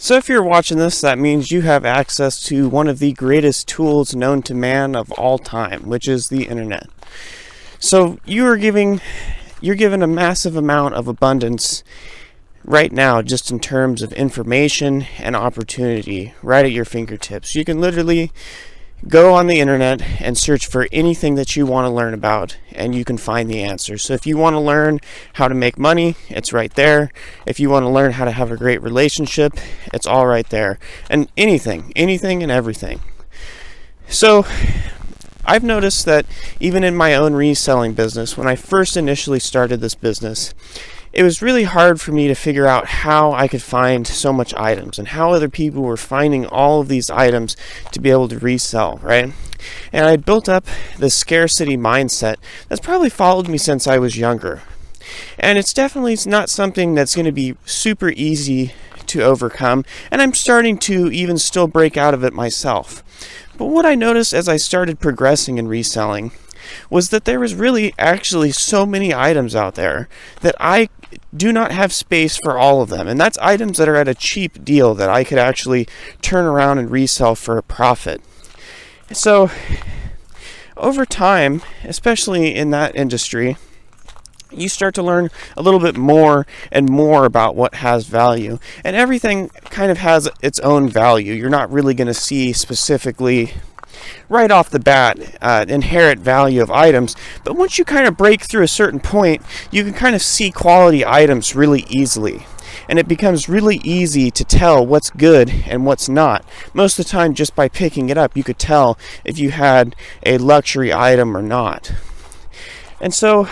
So if you're watching this, that means you have access to one of the greatest tools known to man of all time, which is the internet. So you're given a massive amount of abundance right now, just in terms of information and opportunity right at your fingertips. You can literally go on the internet and search for anything that you want to learn about, and you can find the answer. So if you want to learn how to make money, it's right there. If you want to learn how to have a great relationship, it's all right there. And anything and everything. So I've noticed that even in my own reselling business, when I first initially started this business, it was really hard for me to figure out how I could find so much items and how other people were finding all of these items to be able to resell, right? And I built up this scarcity mindset that's probably followed me since I was younger. And it's definitely not something that's going to be super easy to overcome, and I'm starting to even still break out of it myself. But what I noticed as I started progressing in reselling was that there was really actually so many items out there that I do not have space for all of them. And that's items that are at a cheap deal that I could actually turn around and resell for a profit. So over time, especially in that industry, you start to learn a little bit more and more about what has value. And everything kind of has its own value. You're not really going to see specifically right off the bat inherent value of items, but once you kind of break through a certain point, you can kind of see quality items really easily, and it becomes really easy to tell what's good and what's not. Most of the time, just by picking it up, you could tell if you had a luxury item or not. And so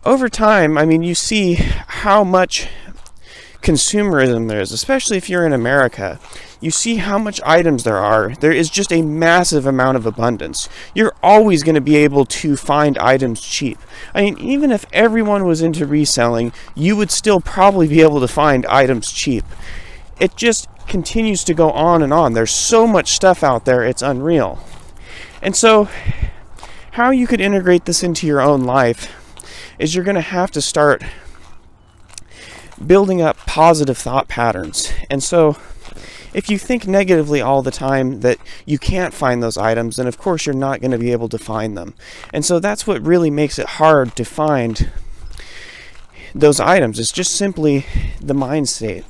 over time, I mean, you see how much consumerism there is, especially if you're in America. You see how much items there are. There is just a massive amount of abundance. You're always going to be able to find items cheap. I mean, even if everyone was into reselling, you would still probably be able to find items cheap. It just continues to go on and on. There's so much stuff out there, it's unreal. And so, how you could integrate this into your own life is you're going to have to start building up positive thought patterns. And so if you think negatively all the time that you can't find those items, then of course you're not going to be able to find them. And so that's what really makes it hard to find those items. It's just simply the mind state.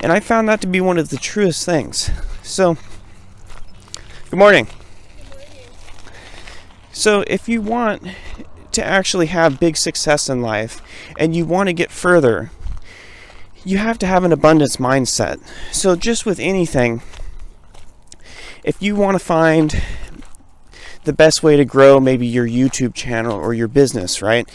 And I found that to be one of the truest things. So, good morning. So if you want to actually have big success in life and you want to get further, you have to have an abundance mindset. So just with anything, if you want to find the best way to grow maybe your YouTube channel or your business, right?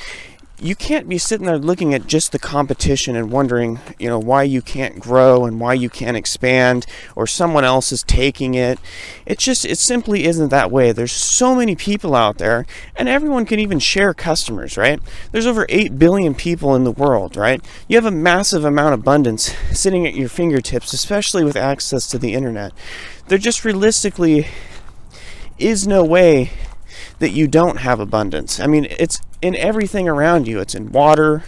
You can't be sitting there looking at just the competition and wondering, why you can't grow and why you can't expand, or someone else is taking it. It simply isn't that way. There's so many people out there, and everyone can even share customers, right? There's over 8 billion people in the world, right? You have a massive amount of abundance sitting at your fingertips, especially with access to the internet. There just realistically is no way that you don't have abundance. I mean, it's in everything around you. It's in water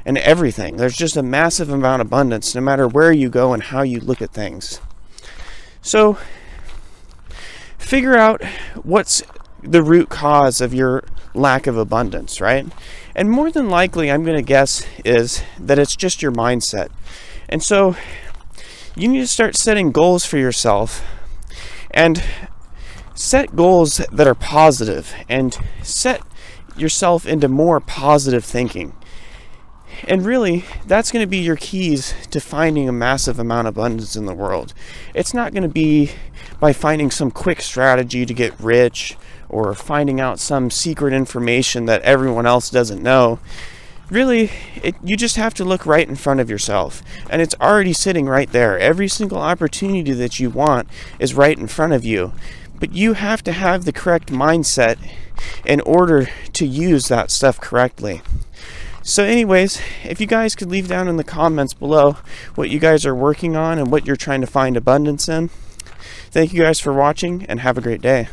and everything. There's just a massive amount of abundance no matter where you go and how you look at things. So figure out what's the root cause of your lack of abundance, right? And more than likely, I'm going to guess, is that it's just your mindset. And so you need to start setting goals for yourself and set goals that are positive and set yourself into more positive thinking. And really, that's going to be your keys to finding a massive amount of abundance in the world. It's not going to be by finding some quick strategy to get rich or finding out some secret information that everyone else doesn't know. Really, you just have to look right in front of yourself, and it's already sitting right there. Every single opportunity that you want is right in front of you. But you have to have the correct mindset in order to use that stuff correctly. So anyways, if you guys could leave down in the comments below what you guys are working on and what you're trying to find abundance in. Thank you guys for watching, and have a great day.